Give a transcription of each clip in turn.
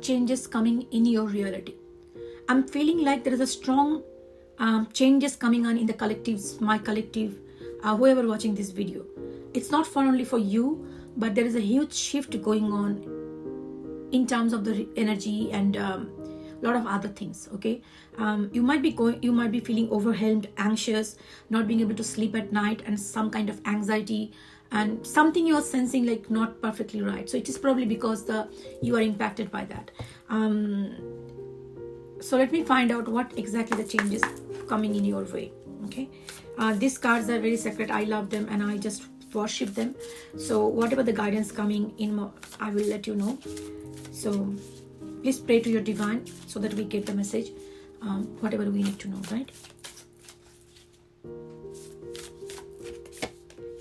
changes coming in your reality. I'm feeling like there is a strong changes coming on in the collectives, my collective, whoever watching this video. It's not for only for you, but there is a huge shift going on in terms of the energy and lot of other things. Okay, you might be feeling overwhelmed, anxious, not being able to sleep at night, and some kind of anxiety and something you are sensing like not perfectly right. So it is probably because you are impacted by that. So let me find out what exactly the changes coming in your way. Okay, these cards are very sacred. I love them and I just worship them. So whatever the guidance coming in, I will let you know. So please pray to your divine so that we get the message, whatever we need to know, right?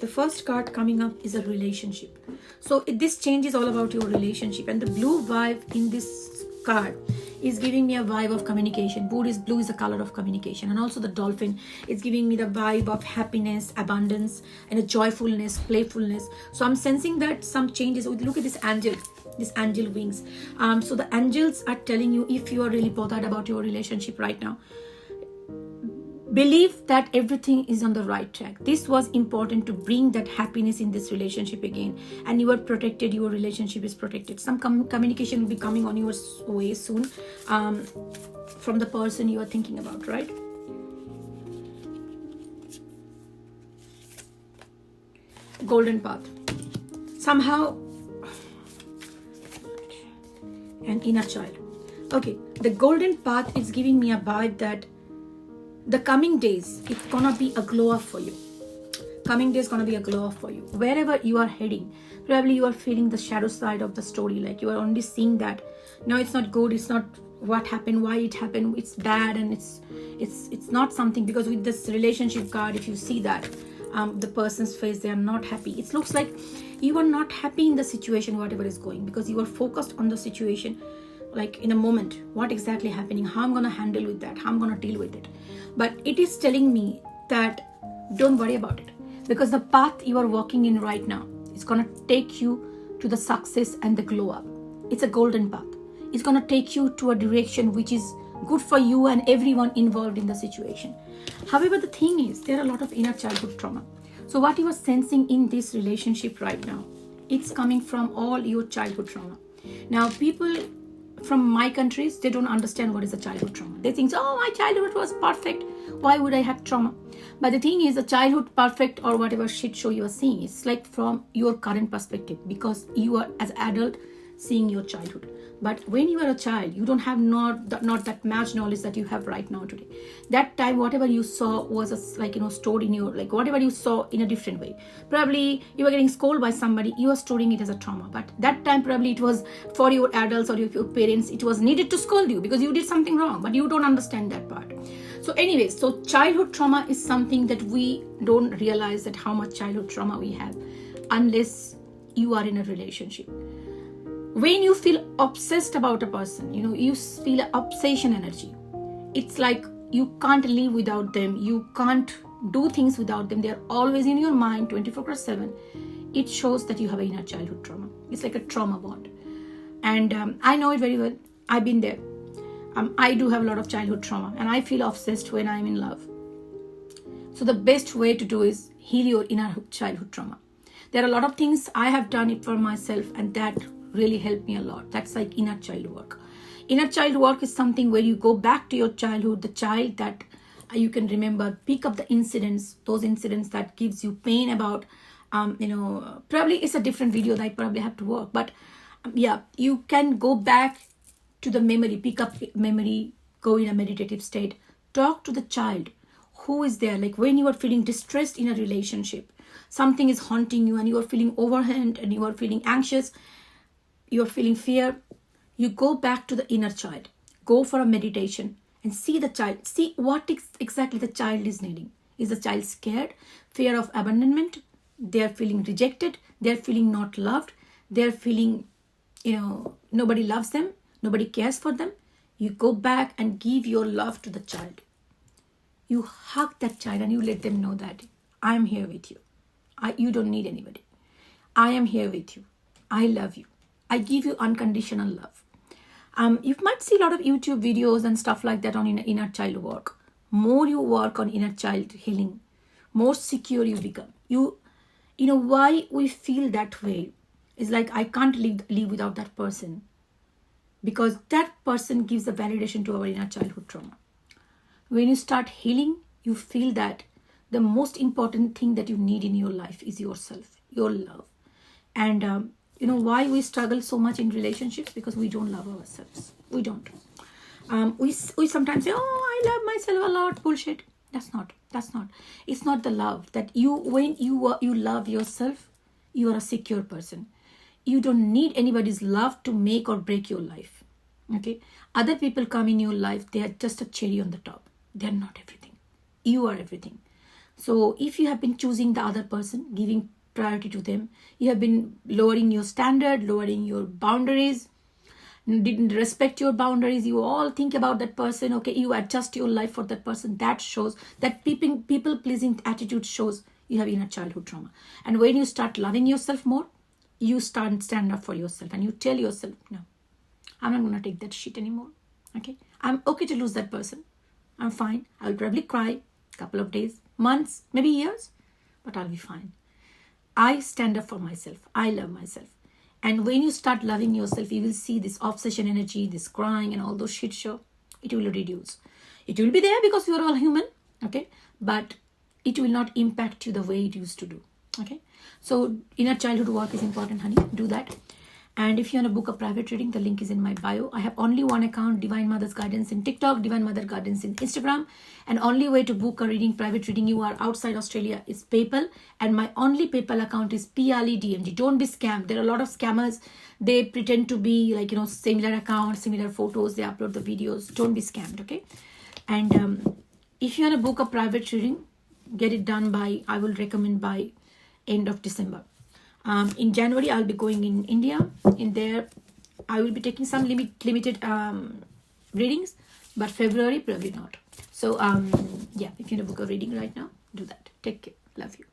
The first card coming up is a relationship. So this change is all about your relationship, and the blue vibe in this card is giving me a vibe of communication. Blue is the color of communication, and also the dolphin is giving me the vibe of happiness, abundance, and a joyfulness, playfulness. So I'm sensing that some changes. Look at this angel wings. So the angels are telling you, if you are really bothered about your relationship right now, believe that everything is on the right track. This was important to bring that happiness in this relationship again, and you are protected. Your relationship is protected. Some communication will be coming on your way soon from the person you are thinking about, right? Golden path. Somehow an inner child. Okay, the golden path is giving me a vibe that the coming days, it's gonna be a glow up for you. Coming days gonna be a glow up for you. Wherever you are heading, probably you are feeling the shadow side of the story. Like you are only seeing that, no, it's not good. It's not what happened, why it happened. It's bad, and it's not something, because with this relationship card, if you see that the person's face, they are not happy. It looks like you are not happy in the situation, whatever is going, because you are focused on the situation. Like in a moment, what exactly happening, how I'm going to handle with that, how I'm going to deal with it. But it is telling me that don't worry about it, because the path you are walking in right now is going to take you to the success and the glow up. It's a golden path. It's going to take you to a direction which is good for you and everyone involved in the situation. However, the thing is, there are a lot of inner childhood trauma. So what you are sensing in this relationship right now, it's coming from all your childhood trauma. Now, people from my countries, they don't understand what is a childhood trauma. They think, oh, my childhood was perfect, why would I have trauma? But the thing is, a childhood perfect or whatever shit show you are seeing, it's like from your current perspective, because you are as adult seeing your childhood. But when you are a child, you don't have not that much knowledge that you have right now today. That time, whatever you saw was stored in your, like whatever you saw in a different way. Probably you were getting scolded by somebody, you are storing it as a trauma. But that time, probably it was for your adults or your parents, it was needed to scold you because you did something wrong, but you don't understand that part. So anyways, so childhood trauma is something that we don't realize that how much childhood trauma we have unless you are in a relationship. When you feel obsessed about a person, you feel an obsession energy. It's like you can't live without them. You can't do things without them. They're always in your mind 24/7. It shows that you have an inner childhood trauma. It's like a trauma bond. And I know it very well. I've been there. I do have a lot of childhood trauma, and I feel obsessed when I'm in love. So the best way to do is heal your inner childhood trauma. There are a lot of things I have done it for myself, and that really helped me a lot. That's like inner child work. Inner child work is something where you go back to your childhood, the child that you can remember, pick up the incidents, those incidents that gives you pain about, probably it's a different video that I probably have to work. But you can go back to the memory, pick up memory, go in a meditative state, talk to the child who is there. Like when you are feeling distressed in a relationship, something is haunting you and you are feeling overwhelmed and you are feeling anxious, you're feeling fear, you go back to the inner child, go for a meditation and see the child, see what exactly the child is needing. Is the child scared, fear of abandonment, they're feeling rejected, they're feeling not loved, they're feeling, nobody loves them, nobody cares for them. You go back and give your love to the child. You hug that child and you let them know that I am here with you. You don't need anybody. I am here with you. I love you. I give you unconditional love. You might see a lot of YouTube videos and stuff like that on inner child work. More you work on inner child healing, more secure you become. You know why we feel that way is like, I can't live without that person, because that person gives the validation to our inner childhood trauma. When you start healing, you feel that the most important thing that you need in your life is yourself, your love. And you know why we struggle so much in relationships? Because we don't love ourselves. We don't. We sometimes say, oh, I love myself a lot. Bullshit. That's not. It's not the love that when you love yourself, you are a secure person. You don't need anybody's love to make or break your life. Okay? Other people come in your life, they are just a cherry on the top. They are not everything. You are everything. So if you have been choosing the other person, giving priority to them, you have been lowering your standard, lowering your boundaries, didn't respect your boundaries, you all think about that person, okay, you adjust your life for that person, that shows that people pleasing attitude shows you have inner childhood trauma. And when you start loving yourself more, you stand up for yourself and you tell yourself, no, I'm not going to take that shit anymore. Okay, I'm okay to lose that person. I'm fine. I'll probably cry a couple of days, months, maybe years, but I'll be fine. I stand up for myself. I love myself. And when you start loving yourself, you will see this obsession energy, this crying and all those shit show. It will reduce. It will be there because we are all human. Okay, but it will not impact you the way it used to do. Okay, so inner childhood work is important, honey. Do that. And if you want to book a private reading, the link is in my bio. I have only one account, Divine Mother's Guidance in TikTok, Divine Mother Guidance in Instagram. And only way to book a reading, private reading, you are outside Australia, is PayPal. And my only PayPal account is PLEDMG. Don't be scammed. There are a lot of scammers. They pretend to be like, similar accounts, similar photos. They upload the videos. Don't be scammed, okay? And if you want to book a private reading, get it done by, I will recommend by end of December. In January, I'll be going in India. In there, I will be taking some limited readings, but February, probably not. So, yeah, if you want to book a reading right now, do that. Take care. Love you.